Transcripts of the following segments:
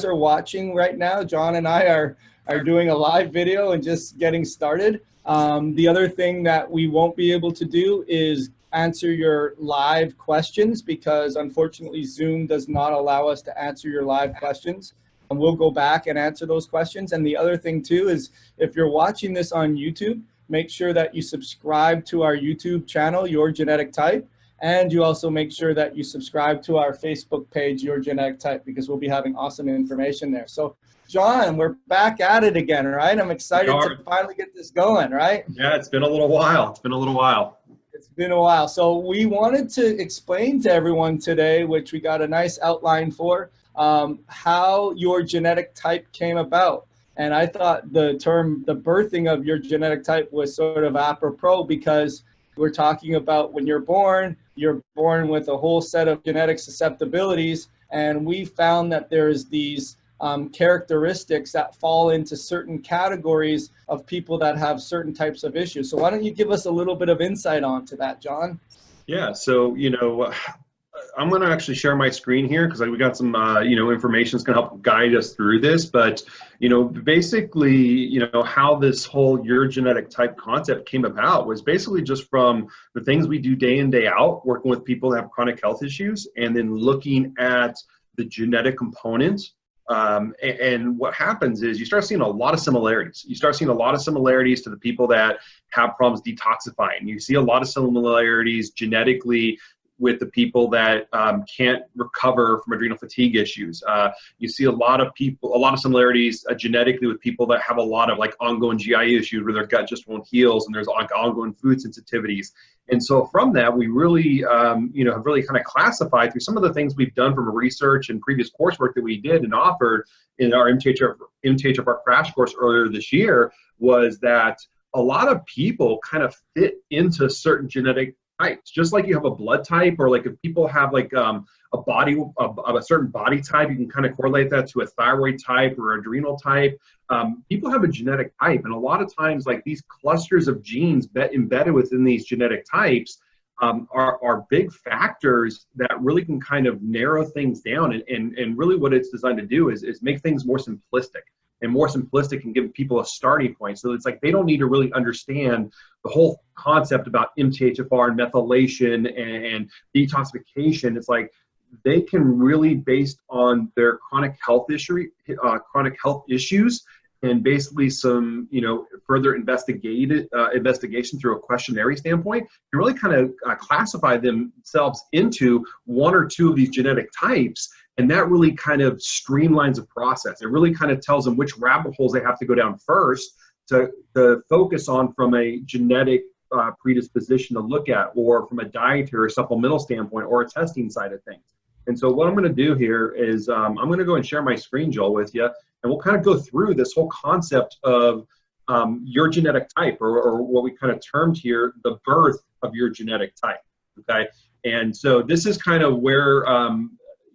are watching right now, John and I are doing a live video and just getting started. The other thing that we won't be able to do is answer your live questions because unfortunately Zoom does not allow us to answer your live questions. And we'll go back and answer those questions. And the other thing too is if you're watching this on YouTube, make sure that you subscribe to our YouTube channel, Your Genetic Type. And you also make sure that you subscribe to our Facebook page, Your Genetic Type, because we'll be having awesome information there. So John, we're back at it again, right? I'm excited to finally get this going, right? Yeah, it's been a little while. It's been a little while. It's been a while. So we wanted to explain to everyone today, which we got a nice outline for, how your genetic type came about. And I thought the term, the birthing of your genetic type was sort of apropos because we're talking about when you're born with a whole set of genetic susceptibilities. And we found that there's these characteristics that fall into certain categories of people that have certain types of issues. So why don't you give us a little bit of insight onto that, John? Yeah, so, I'm going to actually share my screen here because we got some, information that's going to help guide us through this. But, basically, how this whole your genetic type concept came about was basically just from the things we do day in, day out, working with people that have chronic health issues, and then looking at the genetic component. And what happens is you start seeing a lot of similarities. You start seeing a lot of similarities to the people that have problems detoxifying. You see a lot of similarities genetically with the people that can't recover from adrenal fatigue issues. You see a lot of similarities genetically with people that have a lot of ongoing GI issues where their gut just won't heal, and there's ongoing food sensitivities. And so from that, we really, have really kind of classified through some of the things we've done from research and previous coursework that we did and offered in our MTHFR crash course earlier this year, was that a lot of people kind of fit into certain genetic types. Just like you have a blood type, or if people have a certain body type, you can kind of correlate that to a thyroid type or adrenal type. People have a genetic type, and a lot of times these clusters of genes embedded within these genetic types are big factors that really can kind of narrow things down, and really what it's designed to do is make things more simplistic. And more simplistic and give people a starting point. So it's they don't need to really understand the whole concept about MTHFR and methylation and detoxification. It's they can really, based on their chronic health issues, and basically some further investigation through a questionnaire standpoint, can really kind of classify themselves into one or two of these genetic types. And that really kind of streamlines the process. It really kind of tells them which rabbit holes they have to go down first to focus on from a genetic predisposition to look at, or from a dietary or supplemental standpoint, or a testing side of things. And so what I'm going to do here is I'm going to go and share my screen, Joel, with you, and we'll kind of go through this whole concept of your genetic type, or what we kind of termed here, the birth of your genetic type, okay? And so this is kind of where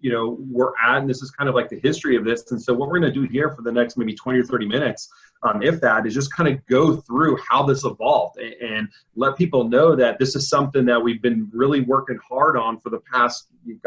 we're at, and this is kind of the history of this. And so what we're going to do here for the next maybe 20 or 30 minutes, if that, is just kind of go through how this evolved and let people know that this is something that we've been really working hard on for the past, 3,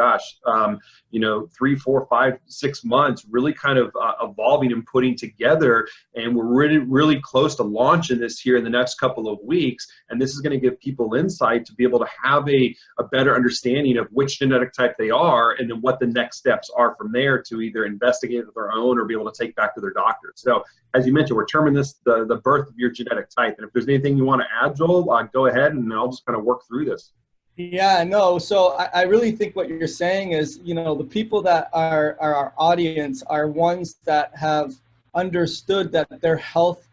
4, 5, 6 months, really kind of evolving and putting together. And we're really, really close to launching this here in the next couple of weeks. And this is going to give people insight to be able to have a better understanding of which genetic type they are, and then what the next steps are from there to either investigate with their own or be able to take back to their doctor. So as you mentioned, we're terming this the birth of your genetic type. And if there's anything you want to add, Joel, go ahead, and I'll just kind of work through this. Yeah, no. So I really think what you're saying is, the people that are our audience are ones that have understood that their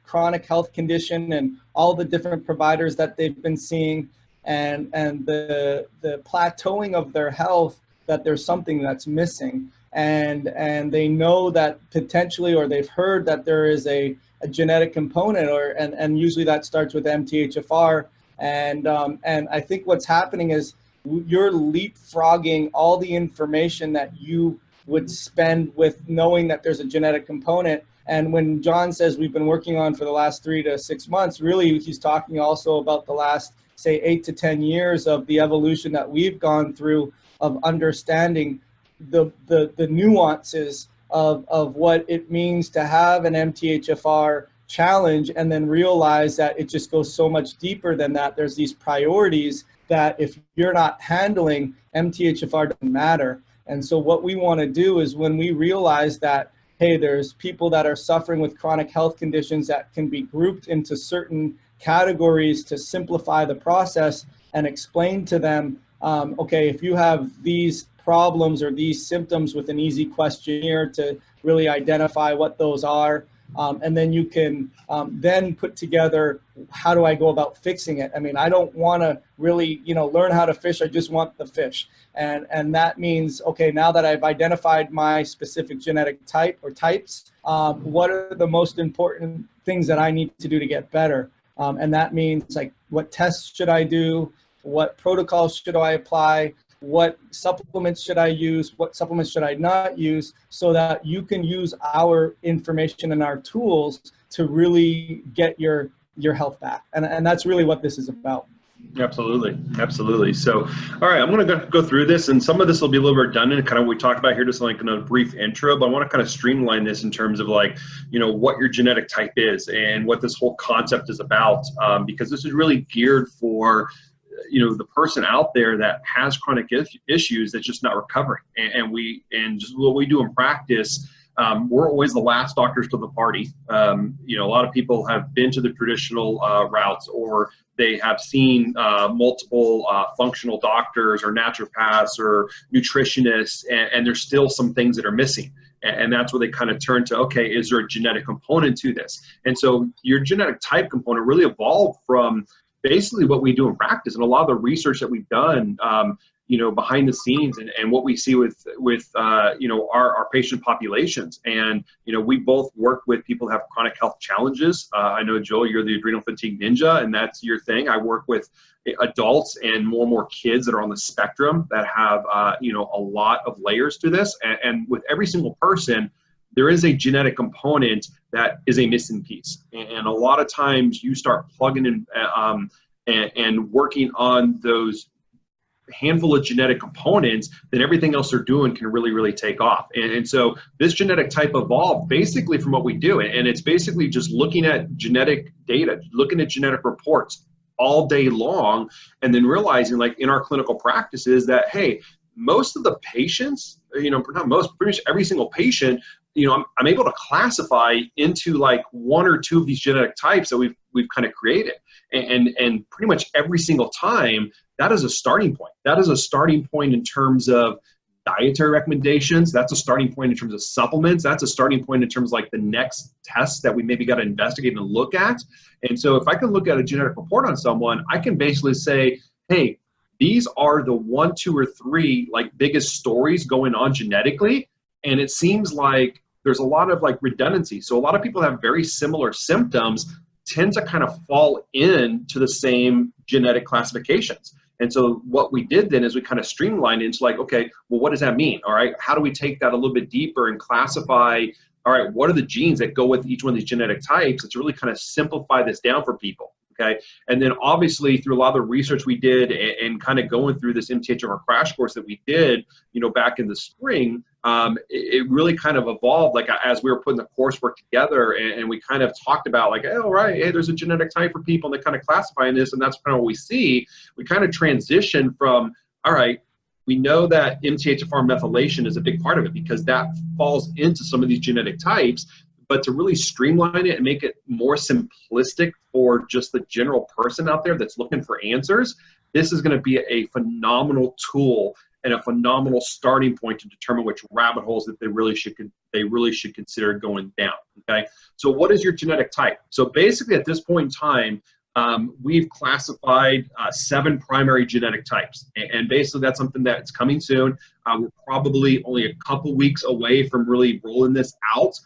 chronic health condition, and all the different providers that they've been seeing, and the plateauing of their health, that there's something that's missing. And they know that potentially, or they've heard that there is a genetic component, and usually that starts with MTHFR. And I think what's happening is you're leapfrogging all the information that you would spend with knowing that there's a genetic component. And when John says we've been working on for the last 3 to 6 months, really he's talking also about the last, say, 8 to 10 years of the evolution that we've gone through of understanding the nuances of what it means to have an MTHFR challenge, and then realize that it just goes so much deeper than that. There's these priorities that if you're not handling, MTHFR doesn't matter. And so what we want to do is, when we realize that, hey, there's people that are suffering with chronic health conditions that can be grouped into certain categories, to simplify the process and explain to them, okay, if you have these problems or these symptoms, with an easy questionnaire to really identify what those are. And then you can then put together, how do I go about fixing it? I mean, I don't want to really, learn how to fish. I just want the fish. And that means, okay, now that I've identified my specific genetic type or types, what are the most important things that I need to do to get better? And that means, like, what tests should I do? What protocols should I apply? What supplements should I use? What supplements should I not use? So that you can use our information and our tools to really get your health back. And that's really what this is about. Absolutely. Absolutely. So, all right, I'm going to go through this, and some of this will be a little redundant, kind of what we talked about here, just like in a brief intro, but I want to kind of streamline this in terms of, like, what your genetic type is and what this whole concept is about, because this is really geared for the person out there that has chronic issues that's just not recovering. And just what we do in practice, we're always the last doctors to the party. A lot of people have been to the traditional routes, or they have seen multiple functional doctors or naturopaths or nutritionists, and there's still some things that are missing. And that's where they kind of turn to, okay, is there a genetic component to this? And so your genetic type component really evolved from basically what we do in practice, and a lot of the research that we've done, behind the scenes, and what we see with our patient populations. And, we both work with people who have chronic health challenges. I know, Joel, you're the adrenal fatigue ninja, and that's your thing. I work with adults and more kids that are on the spectrum that have, a lot of layers to this. And with every single person, there is a genetic component that is a missing piece. And a lot of times you start plugging in and working on those handful of genetic components, then everything else they're doing can really, really take off. And so this genetic type evolved basically from what we do. And it's basically just looking at genetic data, looking at genetic reports all day long, and then realizing, like, in our clinical practices that, hey, most of the patients, not most, pretty much every single patient, I'm able to classify into like one or two of these genetic types that we've kind of created. And pretty much every single time, that is a starting point. That is a starting point in terms of dietary recommendations. That's a starting point in terms of supplements. That's a starting point in terms of, like, the next tests that we maybe got to investigate and look at. And so if I can look at a genetic report on someone, I can basically say, hey, these are the 1, 2, or 3 like biggest stories going on genetically. And it seems like there's a lot of, like, redundancy. So a lot of people have very similar symptoms tend to kind of fall into the same genetic classifications. And so what we did then is we kind of streamlined into, like, okay, well, what does that mean? All right, how do we take that a little bit deeper and classify, all right, what are the genes that go with each one of these genetic types? To really kind of simplify this down for people. Okay. And then obviously through a lot of the research we did and kind of going through this MTHFR crash course that we did, back in the spring, it really kind of evolved, like, as we were putting the coursework together, and we kind of talked about, like, oh, right, hey, there's a genetic type for people, and they kind of classify in this, and that's kind of what we see. We kind of transition from, all right, we know that MTHFR methylation is a big part of it because that falls into some of these genetic types. But to really streamline it and make it more simplistic for just the general person out there that's looking for answers, this is going to be a phenomenal tool and a phenomenal starting point to determine which rabbit holes that they really should consider going down. Okay, so what is your genetic type? So basically, at this point in time, we've classified 7 primary genetic types, and basically that's something that's coming soon. We're probably only a couple weeks away from really rolling this out.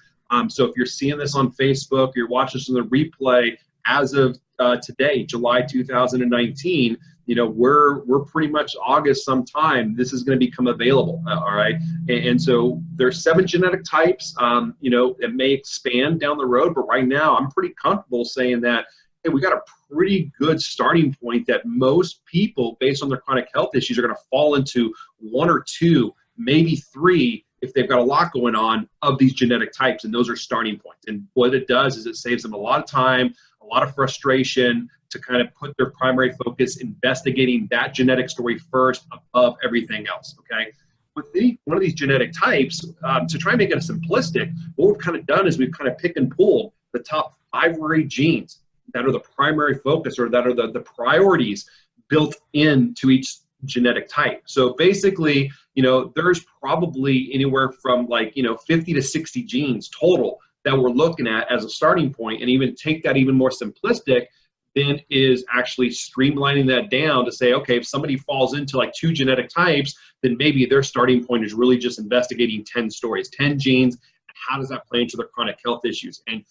So if you're seeing this on Facebook, you're watching this in the replay, as of today, July 2019, we're pretty much August sometime, this is going to become available, all right? And so there's 7 genetic types. It may expand down the road, but right now I'm pretty comfortable saying that, hey, we got a pretty good starting point that most people, based on their chronic health issues, are going to fall into 1 or 2, maybe 3 if they've got a lot going on of these genetic types, and those are starting points. And what it does is it saves them a lot of time, a lot of frustration to kind of put their primary focus investigating that genetic story first above everything else, okay? With one of these genetic types, to try and make it simplistic, what we've kind of done is we've kind of pick and pull the top 5 or 8 genes that are the primary focus, or that are the priorities built into each genetic type. So basically, there's probably anywhere from 50 to 60 genes total that we're looking at as a starting point, and even take that even more simplistic, then is actually streamlining that down to say, okay, if somebody falls into 2 genetic types, then maybe their starting point is really just investigating 10 stories, 10 genes, and how does that play into their chronic health issues. And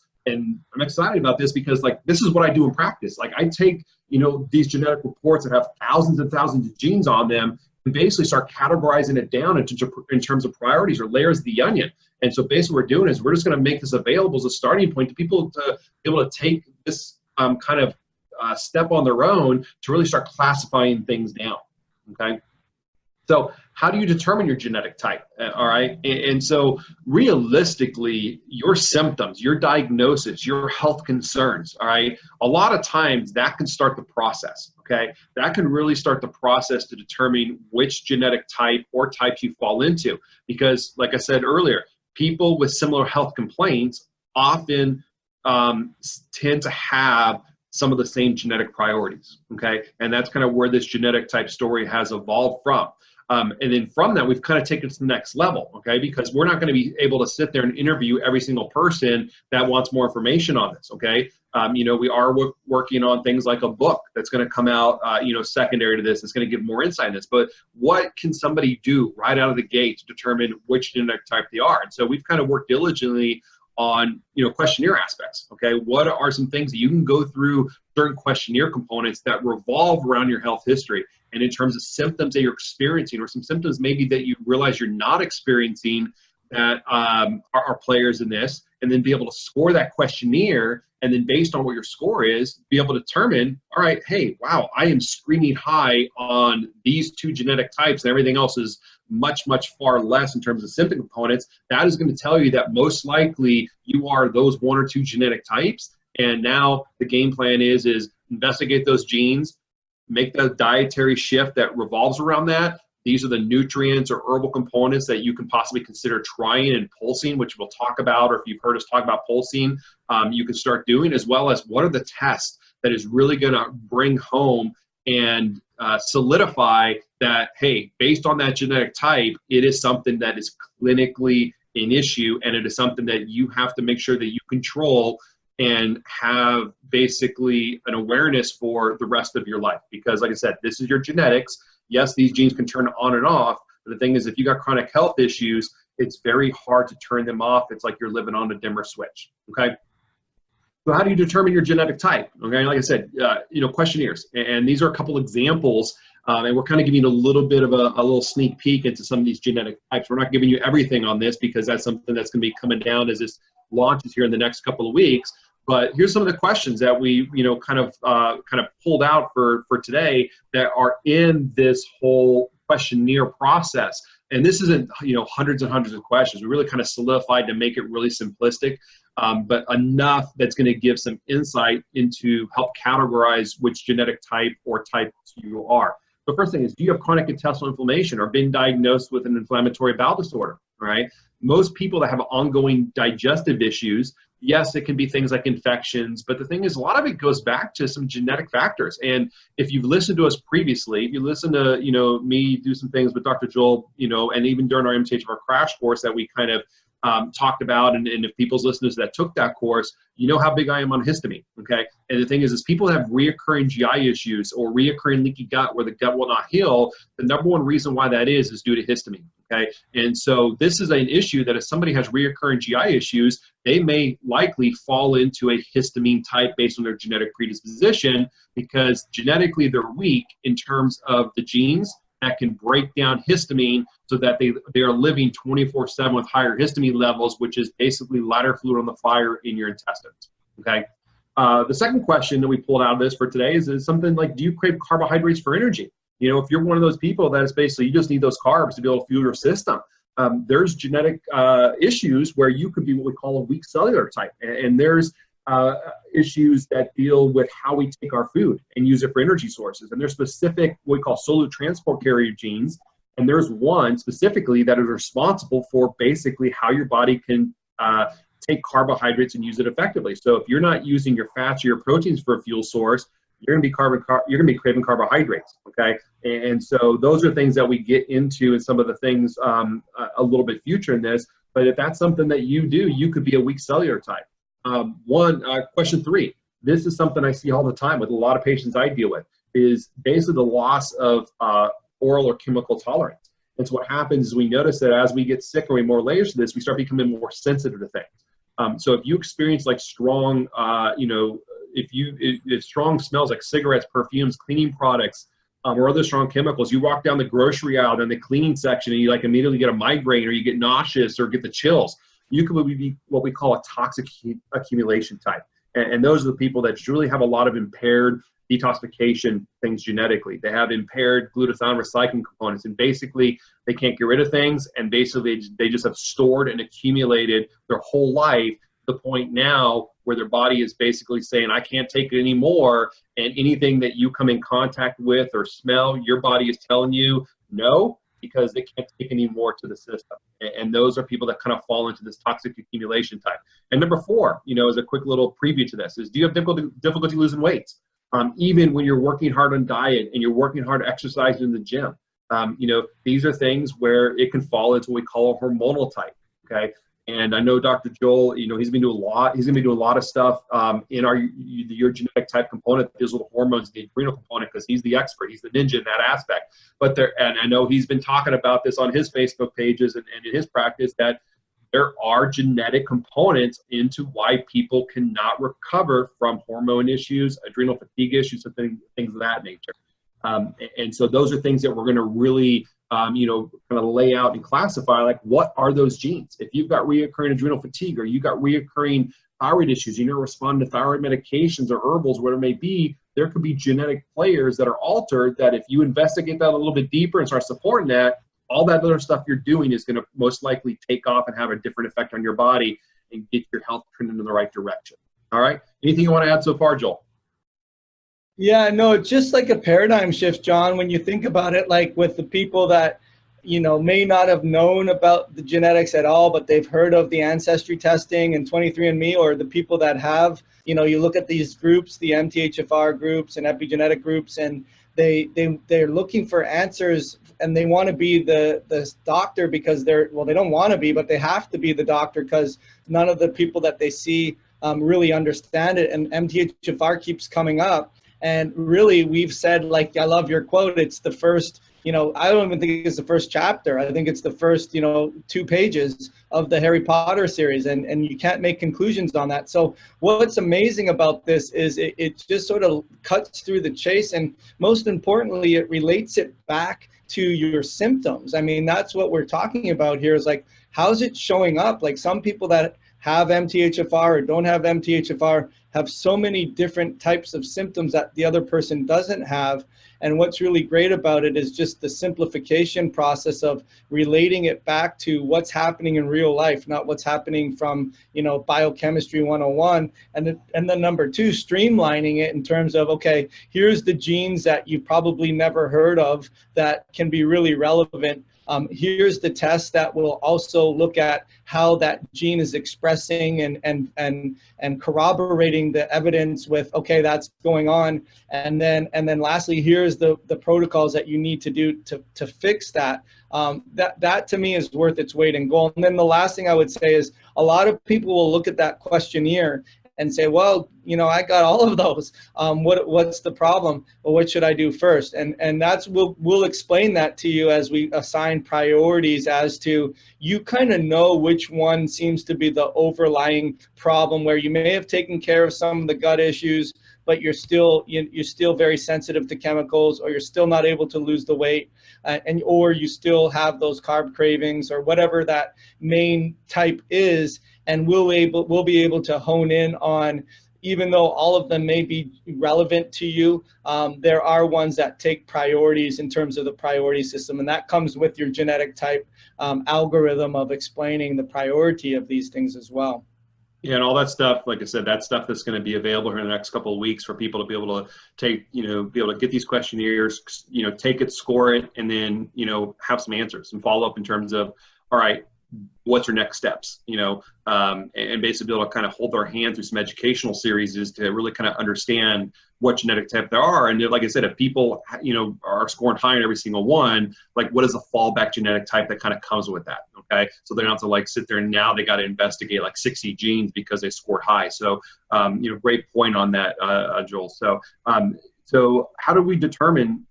I'm excited about this because this is what I do in practice. I take, these genetic reports that have thousands and thousands of genes on them and basically start categorizing it down in terms of priorities or layers of the onion. And so basically what we're doing is we're just going to make this available as a starting point to people to be able to take this kind of step on their own to really start classifying things down, okay? So how do you determine your genetic type, all right? And so realistically, your symptoms, your diagnosis, your health concerns, all right, a lot of times that can start the process, okay? That can really start the process to determine which genetic type or types you fall into. Because like I said earlier, people with similar health complaints often tend to have some of the same genetic priorities, okay? And that's kind of where this genetic type story has evolved from. And then from that, we've kind of taken it to the next level, okay? Because we're not going to be able to sit there and interview every single person that wants more information on this, okay? We are working on things like a book that's going to come out, secondary to this. It's going to give more insight in this. But what can somebody do right out of the gate to determine which genetic type they are? And so we've kind of worked diligently on questionnaire aspects, okay? What are some things that you can go through certain questionnaire components that revolve around your health history, and in terms of symptoms that you're experiencing, or some symptoms maybe that you realize you're not experiencing that are players in this, and then be able to score that questionnaire, and then based on what your score is, be able to determine, all right, hey, wow, I am screaming high on these 2 genetic types and everything else is much, much far less in terms of symptom components. That is going to tell you that most likely you are those 1 or 2 genetic types. And now the game plan is investigate those genes, make the dietary shift that revolves around that. These are the nutrients or herbal components that you can possibly consider trying and pulsing, which we'll talk about, or if you've heard us talk about pulsing, you can start doing, as well as what are the tests that is really going to bring home and solidify that, hey, based on that genetic type, it is something that is clinically an issue, and it is something that you have to make sure that you control and have basically an awareness for the rest of your life. Because like I said, this is your genetics. Yes, these genes can turn on and off, but the thing is, if you got chronic health issues, it's very hard to turn them off. It's like you're living on a dimmer switch, okay? So how do you determine your genetic type? Okay, like I said, questionnaires, and these are a couple examples, and we're kind of giving you a little bit of a little sneak peek into some of these genetic types. We're not giving you everything on this because that's something that's going to be coming down as this launches here in the next couple of weeks. But here's some of the questions that we, kind of pulled out for today that are in this whole questionnaire process. And this isn't, hundreds and hundreds of questions. We really kind of solidified to make it really simplistic, but enough that's going to give some insight into help categorize which genetic type or types you are. The first thing is, do you have chronic intestinal inflammation or been diagnosed with an inflammatory bowel disorder, right? Most people that have ongoing digestive issues, yes, it can be things like infections, but the thing is, a lot of it goes back to some genetic factors. And if you've listened to us previously, if you listen to, me do some things with Dr. Joel, and even during our MTHFR crash course that we kind of talked about, and if people's listeners that took that course, you know how big I am on histamine, okay? And the thing is people have reoccurring GI issues or reoccurring leaky gut where the gut will not heal. The number one reason why that is due to histamine, okay? And so this is an issue that if somebody has reoccurring GI issues, they may likely fall into a histamine type based on their genetic predisposition, because genetically they're weak in terms of the genes that can break down histamine so that they are living 24/7 with higher histamine levels, which is basically lighter fluid on the fire in your intestines, okay? The second question that we pulled out of this for today is something like, do you crave carbohydrates for energy? If you're one of those people that is basically, you just need those carbs to be able to fuel your system, there's genetic issues where you could be what we call a weak cellular type. And there's issues that deal with how we take our food and use it for energy sources. And there's specific, what we call solute transport carrier genes. And there's one specifically that is responsible for basically how your body can take carbohydrates and use it effectively. So if you're not using your fats or your proteins for a fuel source, you're going to be craving carbohydrates. Okay, and so those are things that we get into in some of the things a little bit future in this. But if that's something that you do, you could be a weak cellular type. Question 3. This is something I see all the time with a lot of patients I deal with, is basically the loss of oral or chemical tolerance. And so what happens is we notice that as we get sicker, we have more layers to this, we start becoming more sensitive to things. So if you experience like strong, if strong smells like cigarettes, perfumes, cleaning products, or other strong chemicals, you walk down the grocery aisle in the cleaning section and you like immediately get a migraine or you get nauseous or get the chills, you could be what we call a toxic accumulation type. And those are the people that really have a lot of impaired detoxification things genetically. They have impaired glutathione recycling components, and basically they can't get rid of things, and basically they just have stored and accumulated their whole life to the point now where their body is basically saying, I can't take it anymore, and anything that you come in contact with or smell, your body is telling you no, because they can't take any more to the system. And those are people that kind of fall into this toxic accumulation type. And number 4, as a quick little preview to this, is do you have difficulty losing weight? Even when you're working hard on diet and you're working hard exercising in the gym. These are things where it can fall into what we call a hormonal type, okay? And I know Dr. Joel, he's going to be doing a lot of stuff in your genetic type component that deals with hormones, the adrenal component, because he's the expert, he's the ninja in that aspect. And I know he's been talking about this on his Facebook pages and in his practice, that there are genetic components into why people cannot recover from hormone issues, adrenal fatigue issues, and things of that nature. And so those are things that we're going to really, kind of lay out and classify, like what are those genes? If you've got reoccurring adrenal fatigue, or you've got reoccurring thyroid issues, you're not responding to thyroid medications or herbals, whatever it may be, there could be genetic players that are altered that if you investigate that a little bit deeper and start supporting that, all that other stuff you're doing is going to most likely take off and have a different effect on your body and get your health trending in the right direction. All right. Anything you want to add so far, Joel? Yeah, no, it's just like a paradigm shift, John, when you think about it, like with the people that, may not have known about the genetics at all, but they've heard of the ancestry testing and 23andMe, or the people that have, you look at these groups, the MTHFR groups and epigenetic groups, and they're looking for answers, and they want to be the doctor because they don't want to be, but they have to be the doctor because none of the people that they see really understand it. And MTHFR keeps coming up. And really, we've said, like, I love your quote, it's the first, I don't even think it's the first chapter. I think it's the first, 2 pages of the Harry Potter series, and you can't make conclusions on that. So what's amazing about this is it just sort of cuts through the chase, and most importantly, it relates it back to your symptoms. I mean, that's what we're talking about here, is like, how's it showing up? Like, some people that have MTHFR or don't have MTHFR have so many different types of symptoms that the other person doesn't have. And what's really great about it is just the simplification process of relating it back to what's happening in real life, not what's happening from, biochemistry 101. And then number 2, streamlining it in terms of, okay, here's the genes that you probably never heard of that can be really relevant. Here's the test that will also look at how that gene is expressing and corroborating the evidence with, okay, that's going on. And then lastly, here's the protocols that you need to do to fix that. That to me is worth its weight in gold. And then the last thing I would say is, a lot of people will look at that questionnaire and say, well, I got all of those. What's the problem? Well, what should I do first? And that's, we'll explain that to you as we assign priorities, as to, you kind of know which one seems to be the overlying problem, where you may have taken care of some of the gut issues, but you're still very sensitive to chemicals, or you're still not able to lose the weight, or you still have those carb cravings, or whatever that main type is. And we'll be able to hone in on even though all of them may be relevant to you, there are ones that take priorities in terms of the priority system, and that comes with your genetic type algorithm of explaining the priority of these things as well. Yeah, and all that stuff, like I said, that stuff that's going to be available here in the next couple of weeks for people to be able to take, be able to get these questionnaires, take it, score it, and then, have some answers and follow up in terms of, all right, what's your next steps, and basically be able to kind of hold their hand through some educational series is to really kind of understand what genetic type there are. And like I said, if people, are scoring high in every single one, like what is the fallback genetic type that kind of comes with that? Okay. So they don't have to like sit there and now they got to investigate like 60 genes because they scored high. So, great point on that, Joel. So, so how do we determine,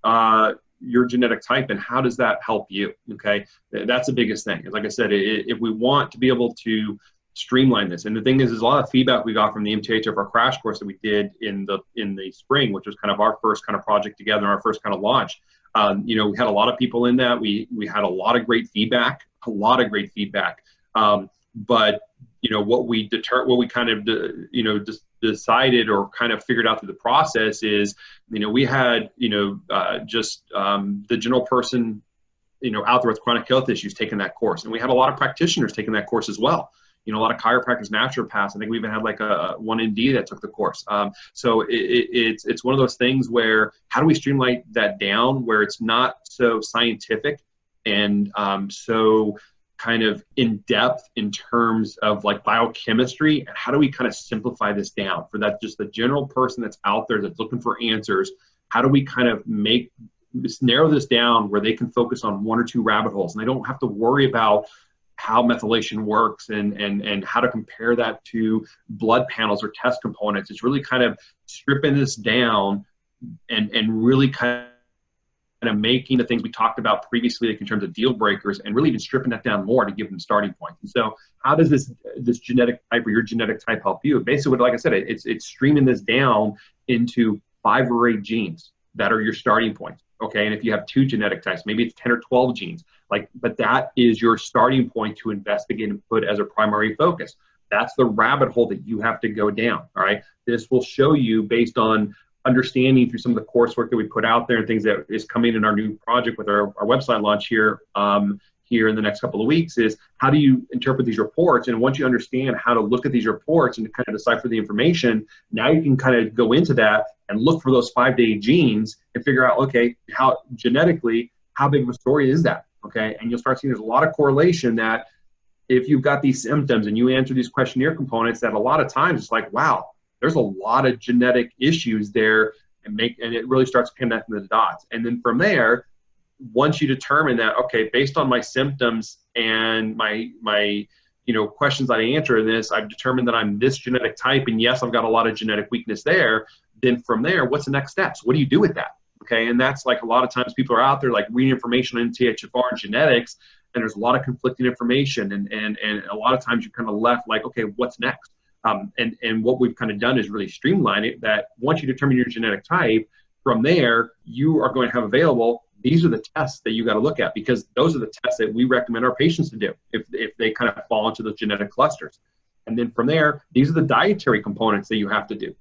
your genetic type and how does that help you? Okay, that's the biggest thing. Like I said, if we want to be able to streamline this, and the thing is a lot of feedback we got from the MTHFR crash course that we did in the spring, which was kind of our first kind of project together, our first kind of launch. We had a lot of people in that. We had a lot of great feedback, but what we kind of decided or kind of figured out through the process is, we had, just the general person, out there with chronic health issues taking that course. And we had a lot of practitioners taking that course as well. A lot of chiropractors, naturopaths. I think we even had like one ND that took the course. So it's one of those things where how do we streamline that down where it's not so scientific and so kind of in depth in terms of like biochemistry, and how do we kind of simplify this down for that just the general person that's out there that's looking for answers? How do we kind of narrow this down where they can focus on one or two rabbit holes and they don't have to worry about how methylation works and how to compare that to blood panels or test components? It's really kind of stripping this down and really kind of making the things we talked about previously, like in terms of deal breakers, and really even stripping that down more to give them starting points. And so how does this genetic type or your genetic type help you? Basically, like I said, it's streaming this down into 5 or 8 genes that are your starting points. Okay, and if you have 2 genetic types, maybe it's 10 or 12 genes. But that is your starting point to investigate and put as a primary focus. That's the rabbit hole that you have to go down. All right, this will show you based on understanding through some of the coursework that we put out there and things that is coming in our new project with our website launch here in the next couple of weeks, is how do you interpret these reports? And once you understand how to look at these reports and kind of decipher the information, now you can kind of go into that and look for those 5 to 8 genes and figure out, okay, how genetically, how big of a story is that? Okay, and you'll start seeing there's a lot of correlation that if you've got these symptoms and you answer these questionnaire components, that a lot of times it's like, wow, there's a lot of genetic issues there, and it really starts connecting the dots. And then from there, once you determine that, okay, based on my symptoms and my questions I answer in this, I've determined that I'm this genetic type, and yes, I've got a lot of genetic weakness there. Then from there, what's the next steps? What do you do with that? Okay, and that's like a lot of times people are out there like reading information on MTHFR and genetics, and there's a lot of conflicting information, and a lot of times you're kind of left like, okay, what's next? And what we've kind of done is really streamline it, that once you determine your genetic type, from there, you are going to have available, these are the tests that you got to look at, because those are the tests that we recommend our patients to do if they kind of fall into those genetic clusters. And then from there, these are the dietary components that you have to do.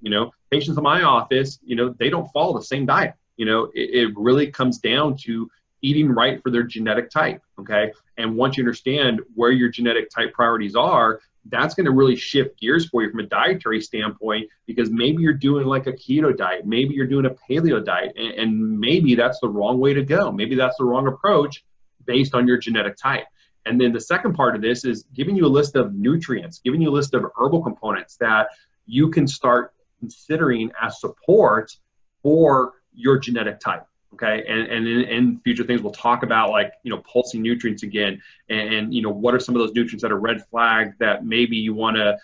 Patients in my office, they don't follow the same diet. It really comes down to eating right for their genetic type, okay? And once you understand where your genetic type priorities are, that's going to really shift gears for you from a dietary standpoint, because maybe you're doing like a keto diet, maybe you're doing a paleo diet, and maybe that's the wrong way to go. Maybe that's the wrong approach based on your genetic type. And then the second part of this is giving you a list of nutrients, giving you a list of herbal components that you can start considering as support for your genetic type. Okay, and in future things we'll talk about, like pulsing nutrients again, and what are some of those nutrients that are red flags that maybe you want to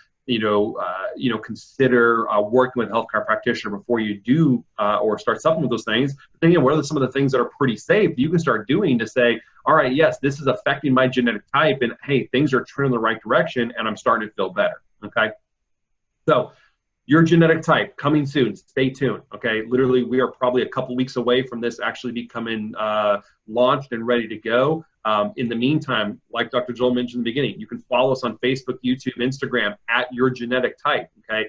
consider working with a healthcare practitioner before you do or start supplementing those things. But then what are some of the things that are pretty safe you can start doing to say, all right, yes, this is affecting my genetic type, and hey, things are trending in the right direction, and I'm starting to feel better. Okay, so your genetic type coming soon. Stay tuned. Okay, literally, we are probably a couple weeks away from this actually becoming launched and ready to go. In the meantime, like Dr. Joel mentioned in the beginning, you can follow us on Facebook, YouTube, Instagram at Your Genetic Type. Okay,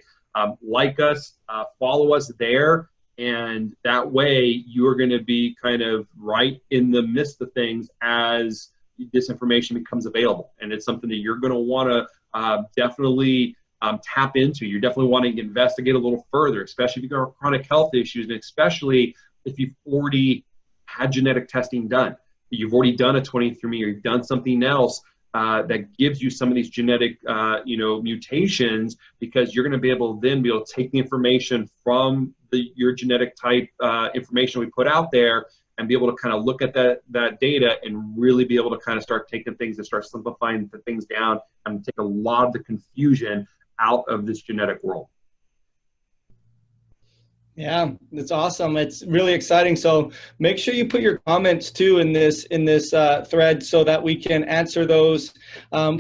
like us, follow us there. And that way you're going to be kind of right in the midst of things as this information becomes available. And it's something that you're going to want to definitely tap into. You're definitely wanting to investigate a little further, especially if you've got chronic health issues, and especially if you've already had genetic testing done. You've already done a 23andMe, or you've done something else that gives you some of these genetic, mutations, because you're going to be able to take the information from your genetic type information we put out there and be able to kind of look at that data and really be able to kind of start taking things and start simplifying the things down and take a lot of the confusion out of this genetic world. Yeah, that's awesome. It's really exciting. So make sure you put your comments too in this thread so that we can answer those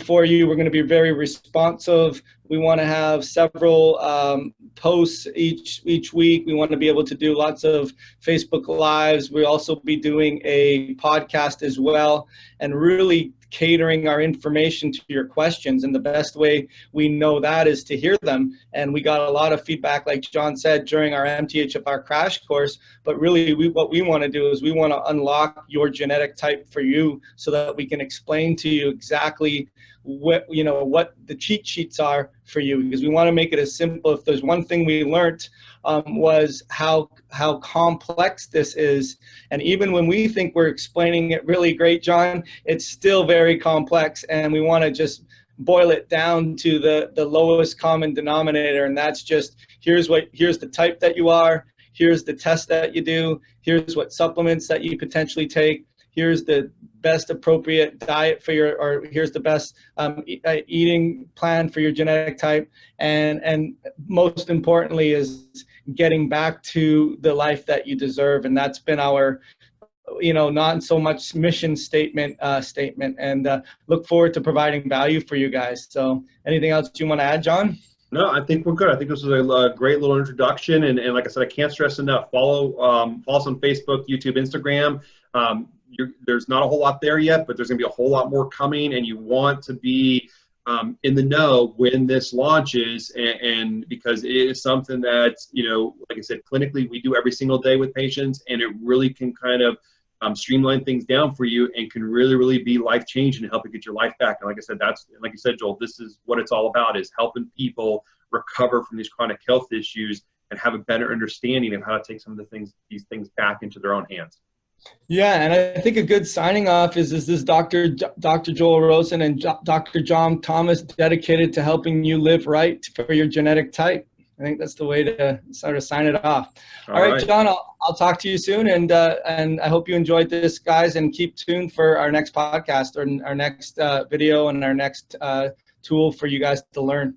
for you. We're going to be very responsive. We want to have several posts each week. We want to be able to do lots of Facebook Lives. We'll also be doing a podcast as well, and really catering our information to your questions. And the best way we know that is to hear them. And we got a lot of feedback, like John said, during our MTHFR crash course. But really, what we want to do is we want to unlock your genetic type for you so that we can explain to you exactly what the cheat sheets are for you, because we want to make it as simple. If there's one thing we learned was how complex this is, and even when we think we're explaining it really great, John, it's still very complex, and we want to just boil it down to the lowest common denominator, and that's just here's the type that you are, here's the test that you do, here's what supplements that you potentially take, here's the best appropriate diet for or here's the best eating plan for your genetic type, and most importantly is getting back to the life that you deserve. And that's been our not so much mission statement, and look forward to providing value for you guys. So anything else you want to add, John? No, I think we're good. I think this was a great little introduction. And like I said, I can't stress enough, follow us on Facebook, YouTube, Instagram. There's not a whole lot there yet, but there's going to be a whole lot more coming, and you want to be in the know when this launches, and because it is something that, like I said, clinically we do every single day with patients, and it really can kind of streamline things down for you and can really, really be life-changing and help you get your life back. And like I said, like you said, Joel, this is what it's all about, is helping people recover from these chronic health issues and have a better understanding of how to take some of these things back into their own hands. Yeah, and I think a good signing off is this Dr. Joel Rosen and Dr. John Thomas, dedicated to helping you live right for your genetic type. I think that's the way to sort of sign it off. All right, John, I'll talk to you soon, and I hope you enjoyed this, guys, and keep tuned for our next podcast or our next video and our next tool for you guys to learn.